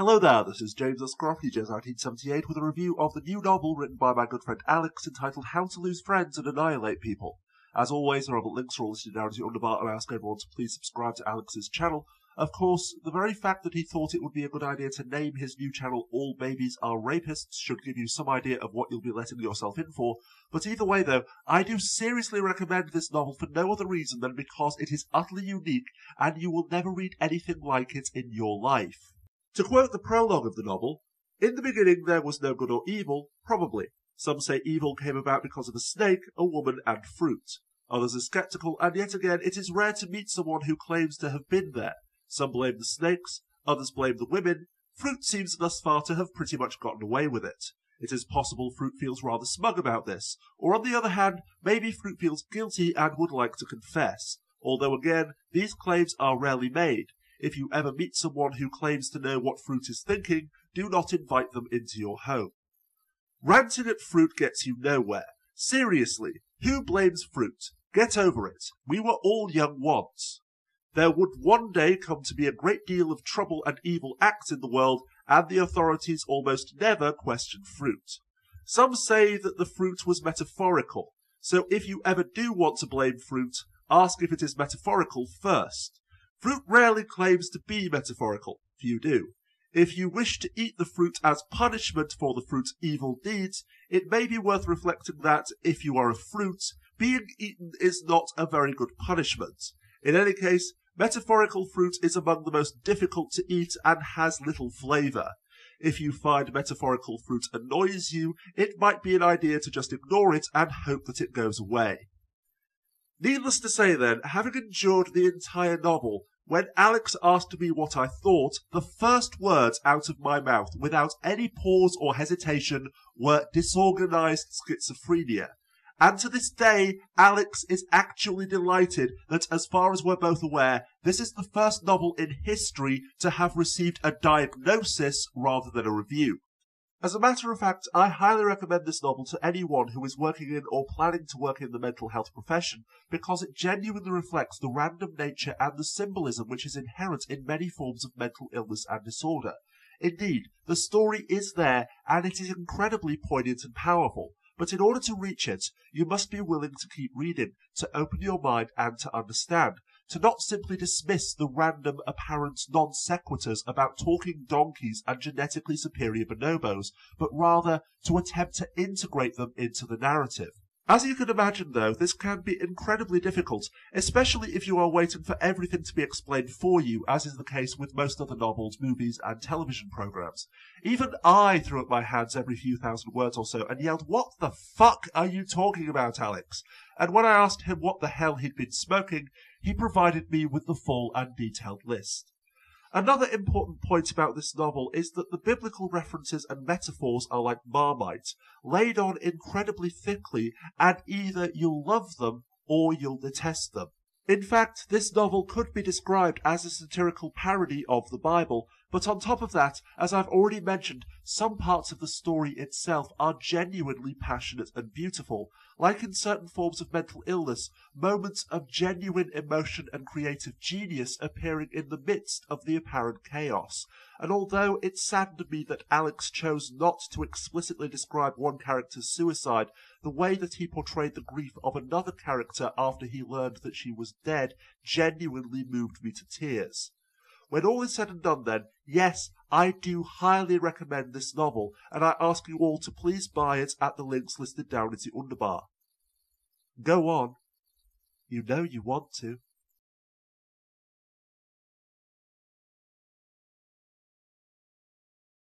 Hello there, this is James Scruffy, 1978, with a review of the new novel written by my good friend Alex entitled How to Lose Friends and Annihilate People. As always, the relevant links are all listed down in the underbar, and I ask everyone to please subscribe to Alex's channel. Of course, the very fact that he thought it would be a good idea to name his new channel All Babies Are Rapists should give you some idea of what you'll be letting yourself in for. But either way though, I do seriously recommend this novel for no other reason than because it is utterly unique and you will never read anything like it in your life. To quote the prologue of the novel, "In the beginning there was no good or evil, probably. Some say evil came about because of a snake, a woman, and fruit. Others are sceptical, and yet again it is rare to meet someone who claims to have been there. Some blame the snakes, others blame the women. Fruit seems thus far to have pretty much gotten away with it. It is possible Fruit feels rather smug about this, or on the other hand, maybe Fruit feels guilty and would like to confess. Although again, these claims are rarely made. If you ever meet someone who claims to know what Fruit is thinking, do not invite them into your home." Ranting at Fruit gets you nowhere. Seriously, who blames Fruit? Get over it. We were all young once. There would one day come to be a great deal of trouble and evil acts in the world, and the authorities almost never question Fruit. Some say that the fruit was metaphorical, so if you ever do want to blame Fruit, ask if it is metaphorical first. Fruit rarely claims to be metaphorical, few do. If you wish to eat the fruit as punishment for the fruit's evil deeds, it may be worth reflecting that, if you are a fruit, being eaten is not a very good punishment. In any case, metaphorical fruit is among the most difficult to eat and has little flavour. If you find metaphorical fruit annoys you, it might be an idea to just ignore it and hope that it goes away. Needless to say then, having endured the entire novel, when Alex asked me what I thought, the first words out of my mouth, without any pause or hesitation, were disorganized schizophrenia. And to this day, Alex is actually delighted that, as far as we're both aware, this is the first novel in history to have received a diagnosis rather than a review. As a matter of fact, I highly recommend this novel to anyone who is working in or planning to work in the mental health profession, because it genuinely reflects the random nature and the symbolism which is inherent in many forms of mental illness and disorder. Indeed, the story is there, and it is incredibly poignant and powerful. But in order to reach it, you must be willing to keep reading, to open your mind and to understand, to not simply dismiss the random apparent non sequiturs about talking donkeys and genetically superior bonobos, but rather to attempt to integrate them into the narrative. As you can imagine though, this can be incredibly difficult, especially if you are waiting for everything to be explained for you, as is the case with most other novels, movies and television programs. Even I threw up my hands every few thousand words or so and yelled, "What the fuck are you talking about, Alex?" And when I asked him what the hell he'd been smoking, he provided me with the full and detailed list. Another important point about this novel is that the biblical references and metaphors are like Marmite, laid on incredibly thickly, and either you'll love them or you'll detest them. In fact, this novel could be described as a satirical parody of the Bible, but on top of that, as I've already mentioned, some parts of the story itself are genuinely passionate and beautiful. Like in certain forms of mental illness, moments of genuine emotion and creative genius appearing in the midst of the apparent chaos. And although it saddened me that Alex chose not to explicitly describe one character's suicide, the way that he portrayed the grief of another character after he learned that she was dead genuinely moved me to tears. When all is said and done then, yes, I do highly recommend this novel, and I ask you all to please buy it at the links listed down in the underbar. Go on. You know you want to.